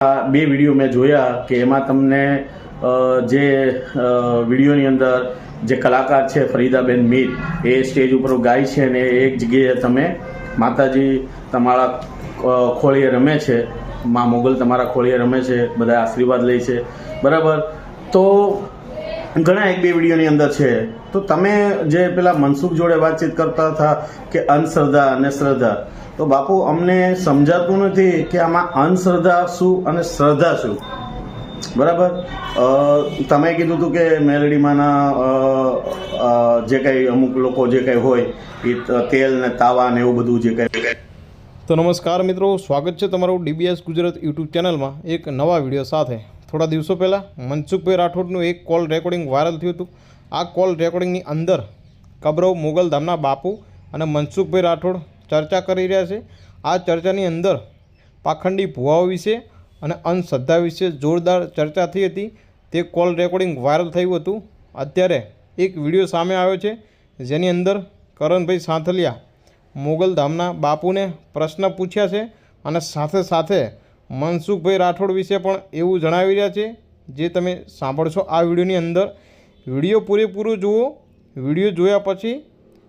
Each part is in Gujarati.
બે વિડીયો મેં જોયા કે એમાં તમને જે વિડીયોની અંદર જે કલાકાર છે ફરીદાબેન મીર એ સ્ટેજ ઉપર ગાય છે અને એક જગ્યાએ તમે માતાજી તમારા ખોળીએ રમે છે, મા મોગલ તમારા ખોળીએ રમે છે, બધા આશીર્વાદ લે છે, બરાબર. તો ઘણા એક બે વિડીયોની અંદર છે. તો તમે જે પેલા મનસુખ જોડે વાતચીત કરતા હતા કે અંધશ્રદ્ધા અને શ્રદ્ધા, તો બાપુ અમને સમજાતું નથી કે આમાં અંધશ્રદ્ધા શું અને શ્રદ્ધા શું, બરાબર. તમે કીધું હતું કે મેલડીમાંના જે કંઈ અમુક લોકો જે કંઈ હોય એ તેલ ને તાવા ને એવું બધું જે કંઈ. તો નમસ્કાર મિત્રો, સ્વાગત છે તમારું ડીબીએસ ગુજરાત યુટ્યુબ ચેનલમાં એક નવા વિડીયો સાથે. થોડા દિવસો પહેલાં મનસુખભાઈ રાઠોડનું એક કોલ રેકોર્ડિંગ વાયરલ થયું હતું. આ કોલ રેકોર્ડિંગની અંદર કબરવ મોગલધામના બાપુ અને મનસુખભાઈ રાઠોડ ચર્ચા કરી રહ્યા છે. આ ચર્ચાની અંદર પાખંડી ભુવાઓ વિશે અને અંધશ્રદ્ધા વિશે જોરદાર ચર્ચા થઈ હતી. તે કોલ રેકોર્ડિંગ વાયરલ થયું હતું. અત્યારે એક વિડીયો સામે આવ્યો છે જેની અંદર કરણભાઈ સાંથલિયા મોગલધામના બાપુને પ્રશ્ન પૂછ્યા છે અને સાથે સાથે મનસુખભાઈ રાઠોડ વિશે પણ એવું જણાવી રહ્યા છે, જે તમે સાંભળશો આ વિડીયોની અંદર. વિડીયો પૂરેપૂરો જુઓ. વિડીયો જોયા પછી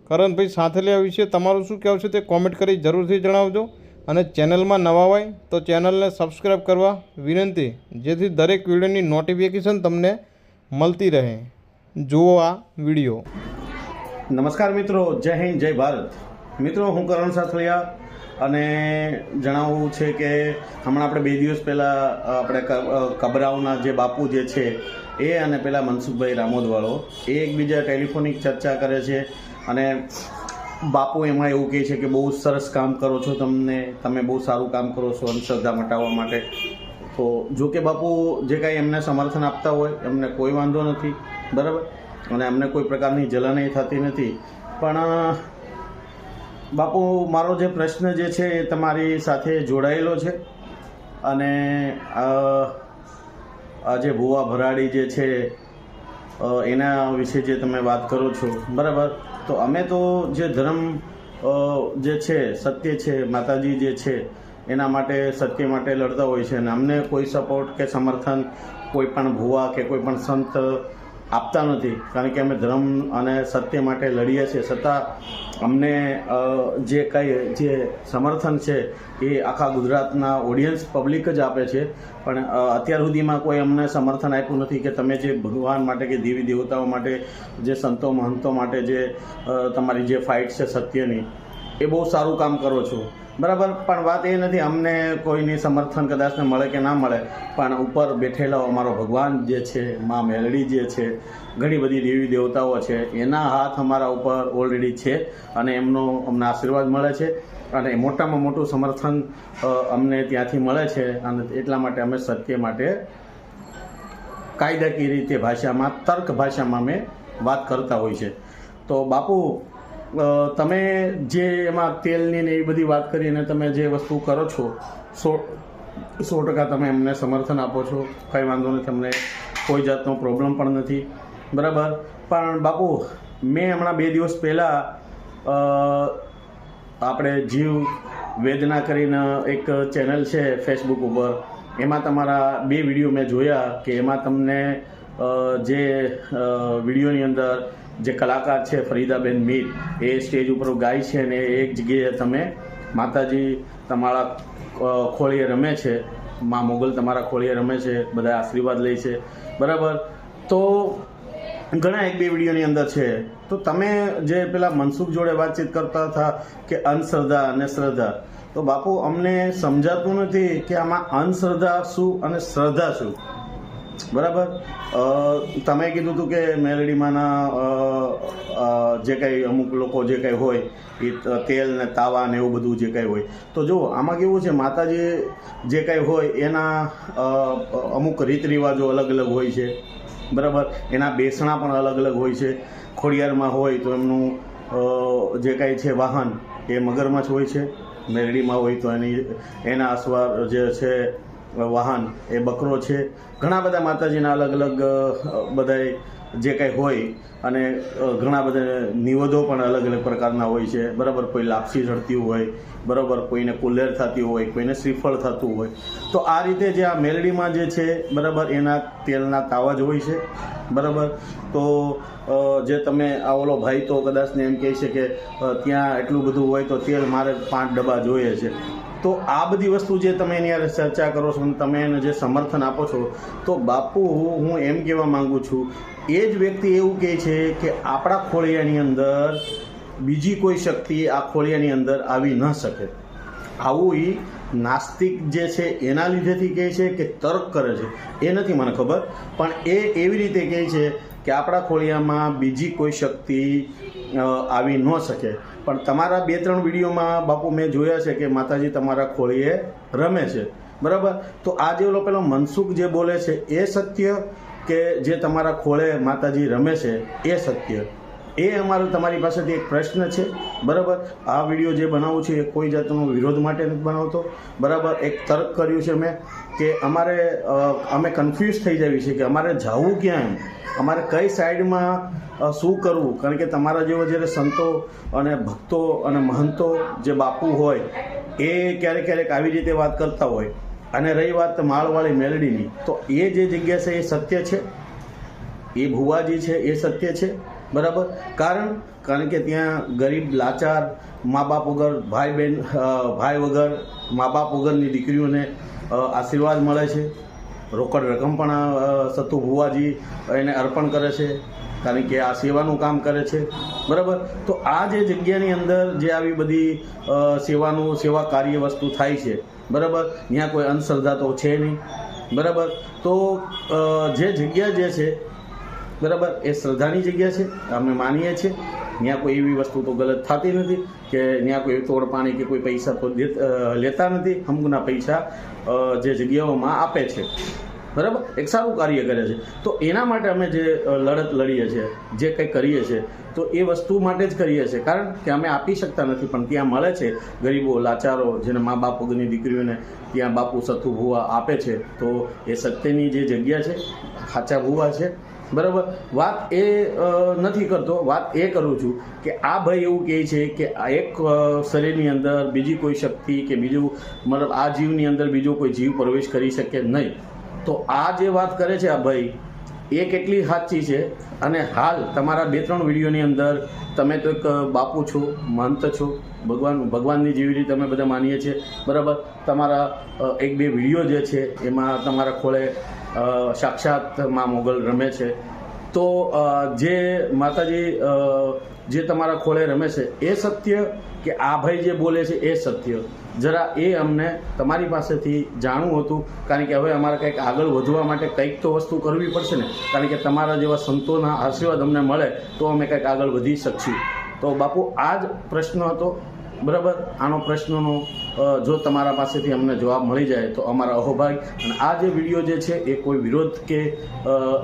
કરણભાઈ સાંથલિયા વિશે તમારું શું કહેવું છે તે કોમેન્ટ કરી જરૂરથી જણાવજો. અને ચેનલમાં નવા હોય તો ચેનલને સબસ્ક્રાઈબ કરવા વિનંતી, જેથી દરેક વિડીયોની નોટિફિકેશન તમને મળતી રહે. જુઓ આ વિડીયો. નમસ્કાર મિત્રો, જય હિન્દ, જય ભારત. મિત્રો, હું કરણ સાંથલિયા અને જણાવવું છે કે હમણાં આપણે 2 દિવસ પહેલાં આપણે કબરાવના જે બાપુ જે છે એ અને પેલા મનસુખભાઈ રામોદવાળો એ એકબીજા ટેલિફોનિક ચર્ચા કરે છે અને બાપુ એમાં એવું કહે છે કે બહુ સરસ કામ કરો છો, તમે બહુ સારું કામ કરો છો અંધશ્રદ્ધા મટાવવા માટે. તો જો કે બાપુ જે કાંઈ એમને સમર્થન આપતા હોય એમને કોઈ વાંધો નથી, બરાબર, અને એમને કોઈ પ્રકારની જલન થતી નથી. પણ બાપુ, મારો જે પ્રશ્ન જે છે એ તમારી સાથે જોડાયેલો છે અને આ જે ભુવા ભરાડી જે છે એના વિશે જે તમે વાત કરો છો, બરાબર. તો અમે તો જે ધર્મ જે છે, સત્ય છે, માતાજી જે છે એના માટે, સત્ય માટે લડતા હોય છે અને અમને કોઈ સપોર્ટ કે સમર્થન કોઈ પણ ભુવા કે કોઈ પણ સંત આપતા નથી, કારણ કે અમે ધર્મ અને સત્ય માટે લડીએ છીએ. છતાં અમને જે કંઈ જે સમર્થન છે એ આખા ગુજરાતના ઓડિયન્સ પબ્લિક જ આપે છે. પણ અત્યાર સુધીમાં કોઈ અમને સમર્થન આપ્યું નથી કે તમે જે ભગવાન માટે કે દેવી દેવતાઓ માટે, જે સંતો મહંતો માટે જે તમારી જે ફાઇટ છે સત્યની, એ બહુ સારું કામ કરો છો, બરાબર. પણ વાત એ નથી અમને કોઈની સમર્થન કદાચને મળે કે ના મળે, પણ ઉપર બેઠેલો અમારો ભગવાન જે છે, મા મેલડી જે છે, ઘણી બધી દેવી દેવતાઓ છે, એના હાથ અમારા ઉપર ઓલરેડી છે અને એમનો અમને આશીર્વાદ મળે છે અને મોટામાં મોટું સમર્થન અમને ત્યાંથી મળે છે. અને એટલા માટે અમે સત્ય માટે કાયદાકીય રીતે ભાષામાં, તર્ક ભાષામાં અમે વાત કરતા હોય છે. તો બાપુ, તમે જે એમાં તેલની ને એવી બધી વાત કરીને તમે જે વસ્તુ કરો છો 100% તમે એમને સમર્થન આપો છો, કંઈ વાંધો નથી, તમને કોઈ જાતનો પ્રોબ્લેમ પણ નથી, બરાબર. પણ બાપુ, મેં હમણાં 2 દિવસ પહેલાં આપણે જીવ વેદના કરીને એક ચેનલ છે ફેસબુક ઉપર, એમાં તમારા 2 વિડીયો મેં જોયા કે એમાં તમને જે વિડીયોની અંદર જે કલાકાર છે ફરીદાબેન મીર એ સ્ટેજ ઉપર ગાય છે અને એક જગ્યાએ તમે માતાજી તમારા ખોળીએ રમે છે, મા મોગલ તમારા ખોળીએ રમે છે, બધા આશીર્વાદ લે છે, બરાબર. તો ઘણા એક બે વિડીયોની અંદર છે. તો તમે જે પેલા મનસુખ જોડે વાતચીત કરતા હતા કે અંધશ્રદ્ધા અને શ્રદ્ધા, તો બાપુ અમને સમજાતું નથી કે આમાં અંધશ્રદ્ધા શું અને શ્રદ્ધા શું, બરાબર. તમે કીધું હતું કે મેલડીમાંના જે કંઈ અમુક લોકો જે કંઈ હોય એ તેલ ને તાવા ને એવું બધું જે કંઈ હોય. તો જુઓ, આમાં કેવું છે, માતાજી જે કંઈ હોય એના અમુક રીત રિવાજો અલગ અલગ હોય છે, બરાબર. એના બેસણા પણ અલગ અલગ હોય છે. ખોડિયારમાં હોય તો એમનું જે કંઈ છે વાહન એ મગરમચ્છ હોય છે, મેલડીમાં હોય તો એના અસવાર જે છે વાહન એ બકરો છે. ઘણા બધા માતાજીના અલગ અલગ બધાય જે કંઈ હોય અને ઘણા બધા નિવેદો પણ અલગ અલગ પ્રકારના હોય છે, બરાબર. કોઈ લાપસી ચડતી હોય, બરાબર, કોઈને કુલેર થતી હોય, કોઈને શ્રીફળ થતું હોય. તો આ રીતે જે આ મેલડીમાં જે છે, બરાબર, એના તેલના તાવા જ હોય છે, બરાબર. તો જે તમે આ ઓલો ભાઈ તો કદાચને એમ કહે છે કે ત્યાં એટલું બધું હોય તો તેલ મારે 5 ડબ્બા જોઈએ છે. તો આ બધી વસ્તુ જે તમે એની યાર ચર્ચા કરો છો અને તમે એને જે સમર્થન આપો છો, તો બાપુ હું એમ કહેવા માંગુ છું, એ જ વ્યક્તિ એવું કહે છે કે આપણા ખોળિયાની અંદર બીજી કોઈ શક્તિ આ ખોળિયાની અંદર આવી ન શકે. આવું એ નાસ્તિક જે છે એના લીધેથી કહે છે કે તર્ક કરે છે એ નથી મને ખબર, પણ એ એવી રીતે કહે છે કે આપણા ખોળિયામાં બીજી કોઈ શક્તિ આવી ન શકે. પણ તમારા 2-3 વિડીયોમાં બાપુ મેં જોયા છે કે માતાજી તમારા ખોળીએ રમે છે, બરાબર. તો આ જે ઓલો પેલો મનસુખ જે બોલે છે એ સત્ય કે જે તમારા ખોળે માતાજી રમે છે એ સત્ય? એ અમારો તમારી પાસેથી એક પ્રશ્ન છે, બરાબર. આ વિડીયો જે બનાવું છું એ કોઈ જાતનો વિરોધ માટે નથી બનાવતો, બરાબર. એક તર્ક કર્યું છે મેં કે અમે કન્ફ્યુઝ થઈ જઈએ છીએ કે અમારે જવું ક્યાં, અમારે કઈ સાઈડમાં શું કરવું. કારણ કે તમારા જેવો જ્યારે સંતો અને ભક્તો અને મહંતો જે બાપુ હોય એ ક્યારેક ક્યારેક આવી રીતે વાત કરતા હોય. અને રહી વાત માળવાળી મેલડીની, તો એ જે જગ્યા છે એ સત્ય છે, એ ભુવાજી છે એ સત્ય છે, બરાબર. કારણ કે ત્યાં ગરીબ લાચાર મા બાપ વગર ભાઈ વગર મા બાપ વગરની દીકરીઓને આશીર્વાદ મળે છે. રોકડ રકમ પણ સતુ ભુવાજી એને અર્પણ કરે છે, કારણ કે આ સેવાનું કામ કરે છે, બરાબર. તો આ જે જગ્યાની અંદર જે આવી બધી સેવા કાર્ય વસ્તુ થાય છે, બરાબર, ત્યાં કોઈ અંધશ્રદ્ધા તો છે નહીં, બરાબર. તો જે જગ્યા જે છે, બરાબર, એ શ્રદ્ધાની જગ્યા છે, અમે માનીએ છીએ. ત્યાં કોઈ એવી વસ્તુ તો ગલત થતી નથી કે ત્યાં કોઈ તોડ પાણી કે કોઈ પૈસા તો લેતા નથી. અમુકના પૈસા જે જગ્યાઓમાં આપે છે, બરાબર, એક સારું કાર્ય કરે છે. તો એના માટે અમે જે લડત લડીએ છીએ, જે કંઈ કરીએ છીએ, તો એ વસ્તુ માટે જ કરીએ છીએ. કારણ કે અમે આપી શકતા નથી, પણ ત્યાં મળે છે ગરીબો લાચારો જેને મા બાપ વગરની દીકરીઓને ત્યાં બાપુ સતુ ભુવા આપે છે. તો એ સત્યની જે જગ્યા છે, સાચા ભુવા છે, બરાબર. વાત એ નથી કરતો, વાત એ કરું છું કે આ ભાઈ એવું કહે છે કે આ એક શરીરની અંદર બીજી કોઈ શક્તિ કે બીજું મતલબ આ જીવની અંદર બીજો કોઈ જીવ પ્રવેશ કરી શકે નહીં. તો આ જે વાત કરે છે આ ભાઈ, એ કેટલી સાચી છે? અને હાલ તમારા 2-3 વિડીયોની અંદર તમે તો એક બાપુ છો, મહંત છો, ભગવાનની જેવી રીતે અમે બધા માનીએ છીએ, બરાબર. તમારા 1-2 વિડીયો જે છે એમાં તમારા ખોળે સાક્ષાત માં મોગલ રમે છે. તો જે માતાજી જે તમારા ખોળે રમે છે એ સત્ય કે આ ભાઈ જે બોલે છે એ સત્ય? જરા એ અમને તમારી પાસેથી જાણવું હતું. કારણ કે હવે અમારે કંઈક આગળ વધવા માટે કંઈક તો વસ્તુ કરવી પડશે ને. કારણ કે તમારા જેવા સંતોના આશીર્વાદ અમને મળે તો અમે કંઈક આગળ વધી શકશું. તો બાપુ આ જ પ્રશ્ન હતો, બરાબર. આનો પ્રશ્નનો જો તમારા પાસેથી અમને જવાબ મળી જાય તો અમારા અહોભાગ. અને આ જે વિડીયો જે છે એ કોઈ વિરોધ કે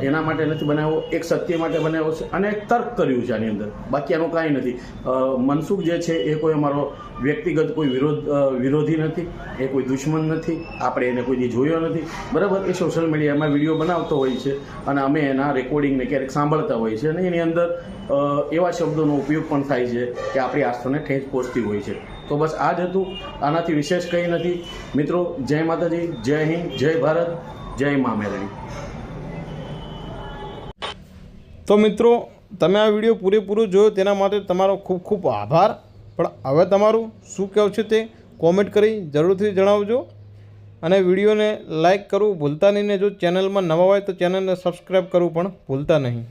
એના માટે નથી બનાવ્યો, એક સત્ય માટે બનાવ્યો છે અને એક તર્ક કર્યું છે આની અંદર, બાકી આનું કાંઈ નથી. મનસુખ જે છે એ કોઈ અમારો વ્યક્તિગત કોઈ વિરોધી નથી, એ કોઈ દુશ્મન નથી, આપણે એને કોઈ દી જોયો નથી, બરાબર. એ સોશિયલ મીડિયામાં વિડીયો બનાવતો હોય છે અને અમે એના રેકોર્ડિંગને ક્યારેક સાંભળતા હોય છે અને એની અંદર એવા શબ્દોનો ઉપયોગ પણ થાય છે કે આપણી આસ્થાને ઠેંચ પહોંચતી હોય છે. તો બસ આ જ હતું, આનાથી વિશેષ કંઈ નથી. મિત્રો, જય માતાજી, જય હિન્દ, જય ભારત, જય મા મેલડી. તો મિત્રો, તમે આ વિડીયો પૂરેપૂરો જોયો તેના માટે તમારો ખૂબ ખૂબ આભાર. પણ હવે તમારું શું કહેવું છે તે કોમેન્ટ કરી જરૂરથી જણાવજો. અને વિડીયોને લાઇક કરવું ભૂલતા નહીં ને જો ચેનલમાં નવા હોય તો ચેનલને સબસ્ક્રાઈબ કરવું પણ ભૂલતા નહીં.